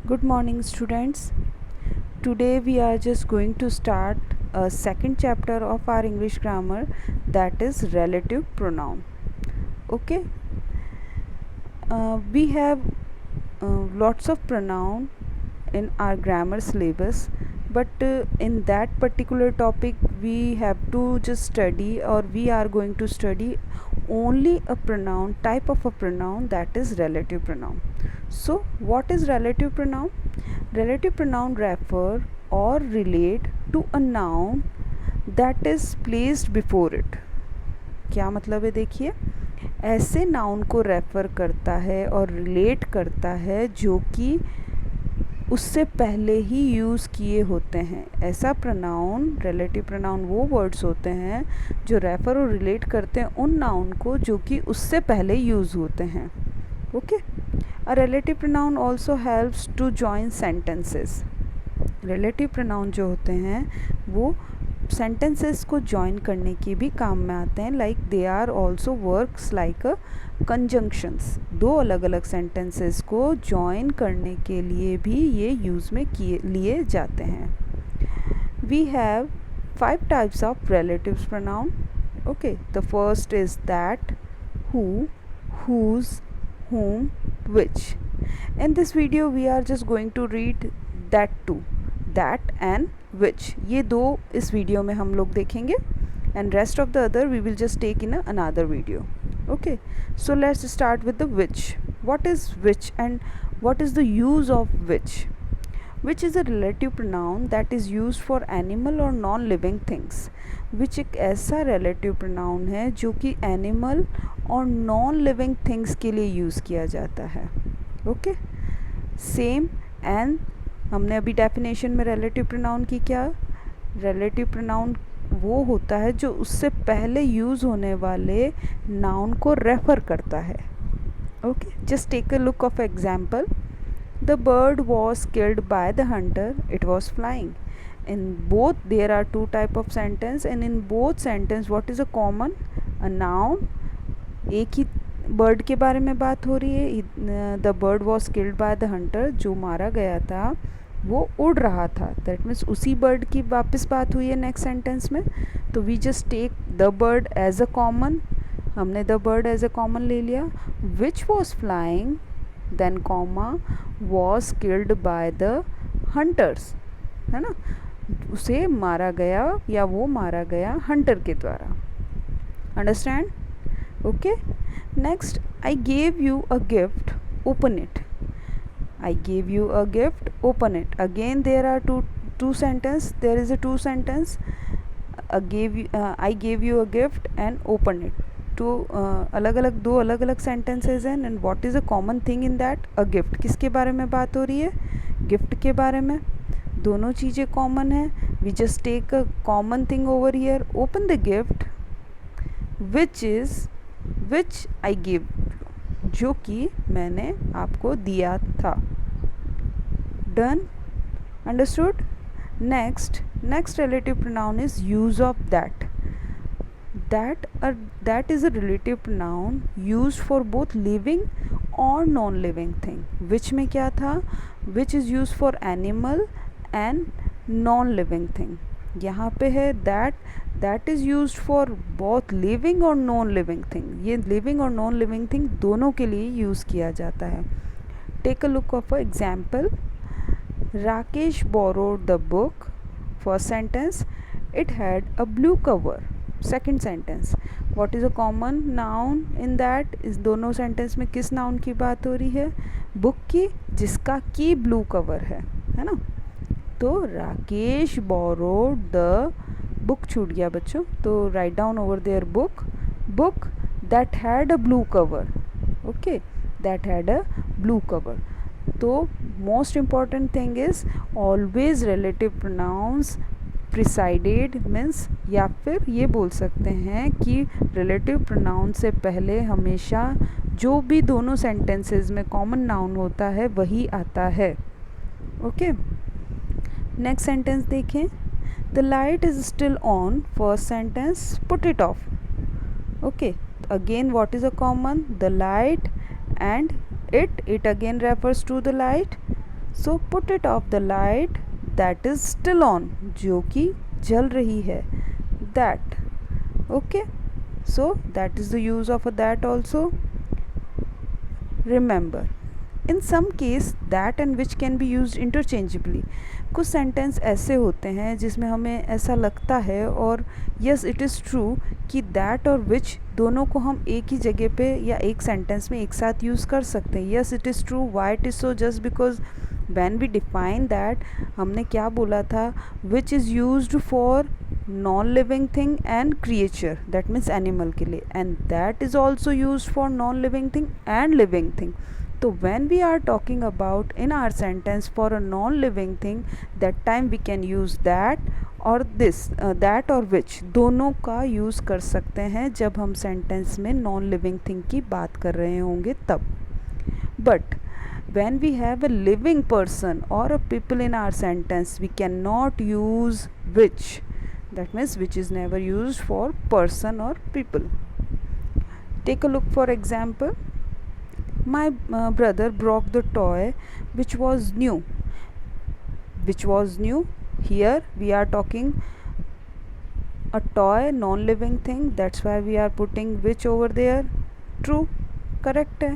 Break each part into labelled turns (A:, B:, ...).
A: Good morning, students. Today we are just going to start a second chapter of our English grammar, that is relative pronoun. Okay, we have lots of pronoun in our grammar syllabus, but in that particular topic we have to just study, or we are going to study only a pronoun, type of a pronoun, that is relative pronoun. So what is relative pronoun? Relative pronoun refer or relate to a noun that is placed before it. क्या मतलब है? देखिए, ऐसे noun को refer करता है और relate करता है जो कि उससे पहले ही यूज़ किए होते हैं. ऐसा प्रोनाउन, रिलेटिव प्रोनाउन वो वर्ड्स होते हैं जो रेफ़र और रिलेट करते हैं उन नाउन को जो कि उससे पहले यूज़ होते हैं. Okay. A relative pronoun also helps to join sentences. Relative pronoun जो होते हैं वो सेंटेंसेस को जॉइन करने के भी काम में आते हैं. Like they are also works like a conjunctions. दो अलग अलग सेंटेंसेस को जॉइन करने के लिए भी ये यूज़ में लिए जाते हैं. We have 5 types of relative pronoun. Okay, the first is that, who, whose, whom, which. In this video we are just going to read that two, that and which. ये दो इस वीडियो में हम लोग देखेंगे and rest of the other we will just take in another video. Okay, so let's start with the which. What is which and what is the use of which? Which is a relative pronoun that is used for animal or non-living things. Which एक ऐसा relative pronoun है जो कि animal और non-living things के लिए use किया जाता है. ओके, सेम एंड हमने अभी डेफिनेशन में रिलेटिव प्रोनाउन की क्या? रिलेटिव प्रोनाउन वो होता है जो उससे पहले यूज़ होने वाले नाउन को रेफ़र करता है. Okay, just take a look of example. The bird was killed by the hunter, it was flying. in both there are two type of sentence, and in both sentence what is a common? a noun. एक ही bird के बारे में बात हो रही है. The bird was killed by the Hunter, जो मारा गया था वो उड़ रहा था. दैट मीन्स उसी बर्ड की वापस बात हुई है नेक्स्ट सेंटेंस में. तो we just take the bird as a common. हमने the bird as a common ले लिया. Which was flying, then comma, was killed by the hunters, है ना. उसे मारा गया या वो मारा गया हंटर के द्वारा. Understand? Okay. Next, I gave you a gift, open it. I gave you a gift, open it. Again there are two sentence. There is a two sentence. I gave you a gift and open it. तो अलग अलग दो अलग अलग sentences हैं. and what is a common thing in that? a gift. किसके बारे में बात हो रही है? गिफ्ट के बारे में. दोनों चीज़ें कॉमन हैं. we just take a common thing over here. open the gift which I gave, जो कि मैंने आपको दिया था. Done? Understood? Next relative pronoun is use of that. That is a relative pronoun used for both living or non-living thing. which में क्या था? which is used for animal and non-living thing. यहाँ पे है that is used for both living और non living thing. ये living और non living thing दोनों के लिए यूज़ किया जाता है. Take a look of a example. Rakesh borrowed the book. First sentence, it had a blue cover. Second sentence, what is a common noun in that? इस दोनों सेंटेंस में किस नाउन की बात हो रही है? बुक की, जिसका की ब्लू कवर है ना. तो राकेश बोरोड द बुक. छूट गया बच्चों, तो write down over there book that had a blue cover. Okay, that had a blue cover. तो most important thing is always relative pronouns preceded means, या फिर ये बोल सकते हैं कि रिलेटिव प्रोनाउन से पहले हमेशा जो भी दोनों सेंटेंसेस में कॉमन नाउन होता है वही आता है. ओके, नेक्स्ट सेंटेंस देखें. The light is still on. First sentence, put it off. Okay, again what is a common? The light and it again refers to the light. So put it of the light that is still on, जो कि जल रही है, that. Okay, so that is the use of a that also. Remember, in some case that and which can be used interchangeably. कुछ sentence ऐसे होते हैं जिसमें हमें ऐसा लगता है, और यस इट इज़ ट्रू, कि दैट और विच दोनों को हम एक ही जगह पे या एक सेंटेंस में एक साथ यूज़ कर सकते हैं. Yes it is true. Why it is so? Just because when we define that, हमने क्या बोला था, which is used for non living thing and creature, that means animal के लिए, and that is also used for non living thing and living thing. तो when we are talking about in our sentence for a non-living thing, that time we can use that or this, that or which दोनों का use कर सकते हैं जब हम sentence में non living thing की बात कर रहे होंगे तब. But when we have a living person or a people in our sentence, we cannot use which. That means which is never used for person or people. Take a look, for example, my brother broke the toy which was new. Which was new, here we are talking a toy, non living thing, that's why we are putting which over there. True, correct hai.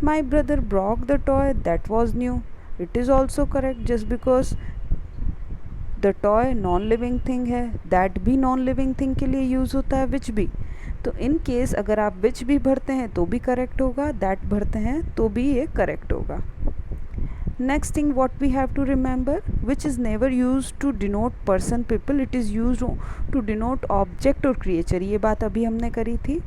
A: My brother broke the toy, that was new, it is also correct, just because the toy non living thing है, that भी non living thing के लिए use होता है, which भी. तो in case अगर आप विच भी भरते हैं तो भी करेक्ट होगा, दैट भरते हैं तो भी ये करेक्ट होगा. Next thing what we have to remember, which is never use to denote person people, it is use to denote object और क्रिएचर. ये बात अभी हमने करी थी.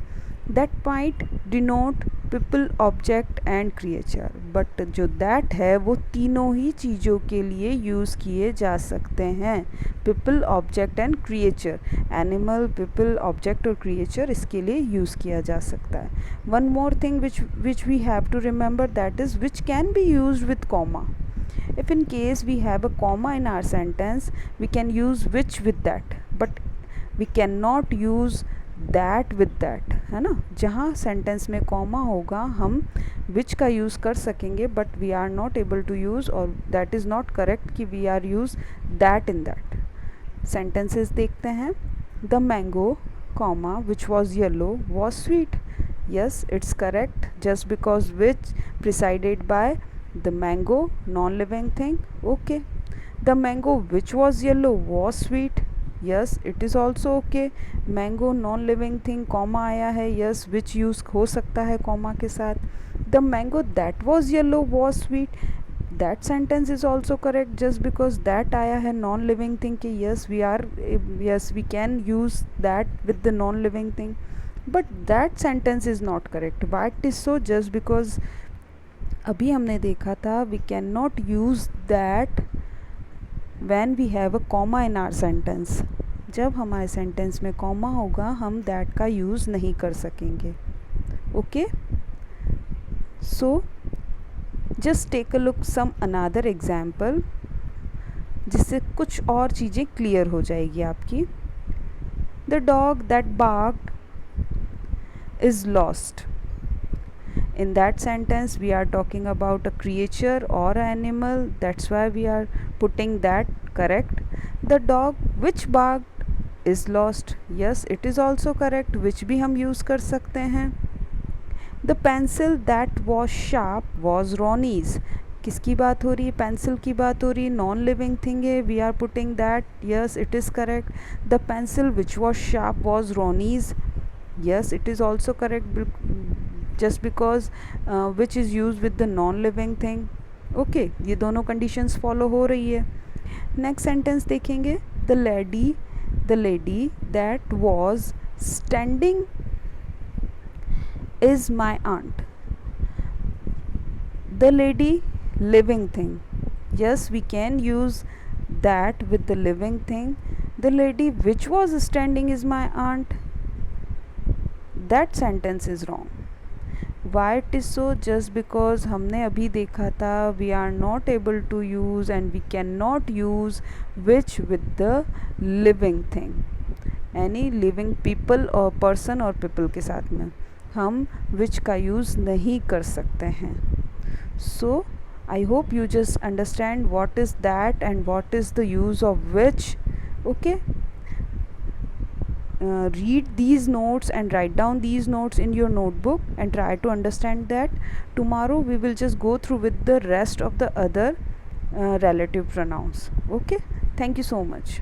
A: That might denote people, object and creature, but जो that है वो तीनों ही चीज़ों के लिए यूज़ किए जा सकते हैं. People, object and creature, animal, people, object और क्रिएचर, इसके लिए यूज़ किया जा सकता है. One more thing which we have to remember, that is which can be used with comma. If in case we have a comma in our sentence, we can use which with that, but we cannot use that with that, है ना. जहाँ sentence में comma होगा हम which का use कर सकेंगे, but we are not able to use, और that is not correct कि we are use that in that. Sentences देखते हैं. The mango, comma, which was yellow was sweet. Yes, it's correct, just because which preceded by the mango, non-living thing. Okay. The mango which was yellow was sweet. Yes, it is also okay. Mango non-living thing, comma आया है. Yes, which use हो सकता है comma के साथ. The mango that was yellow was sweet. That sentence is also correct, just because that आया है non-living thing के. Yes, we can use that with the non-living thing. But that sentence is not correct. Why it is so? Just because अभी हमने देखा था we can not use that when we have a comma in our sentence. जब हमारे sentence में comma होगा हम that का यूज़ नहीं कर सकेंगे. Okay, so just take a look some another example, जिससे कुछ और चीज़ें क्लियर हो जाएगी आपकी. The dog that barked is lost. In that sentence we are talking about a creature or an animal, that's why we are putting that, correct. The dog which barked is lost. Yes, it is also correct, which भी हम use कर सकते हैं. The pencil that was sharp was Ronnie's. किसकी बात हो रही है? पेंसिल की बात हो रही है, नॉन लिविंग थिंग है, we are putting that. Yes, it is correct. The pencil which was sharp was Ronnie's. Yes, it is also correct, just because which is used with the non-living thing. Okay, ये दोनों conditions follow हो रही है. Next sentence देखेंगे. The lady that was standing is my aunt. The lady, living thing. Yes, we can use that with the living thing. The lady which was standing is my aunt. That sentence is wrong. Why it is so? Just because हमने अभी देखा था we are not able to use and we cannot use which with the living thing. Any living people or person और people के साथ में हम which का use नहीं कर सकते हैं. So I hope you just understand what is that and what is the use of which. Okay, read these notes and write down these notes in your notebook and try to understand that. Tomorrow we will just go through with the rest of the other relative pronouns. Okay, thank you so much.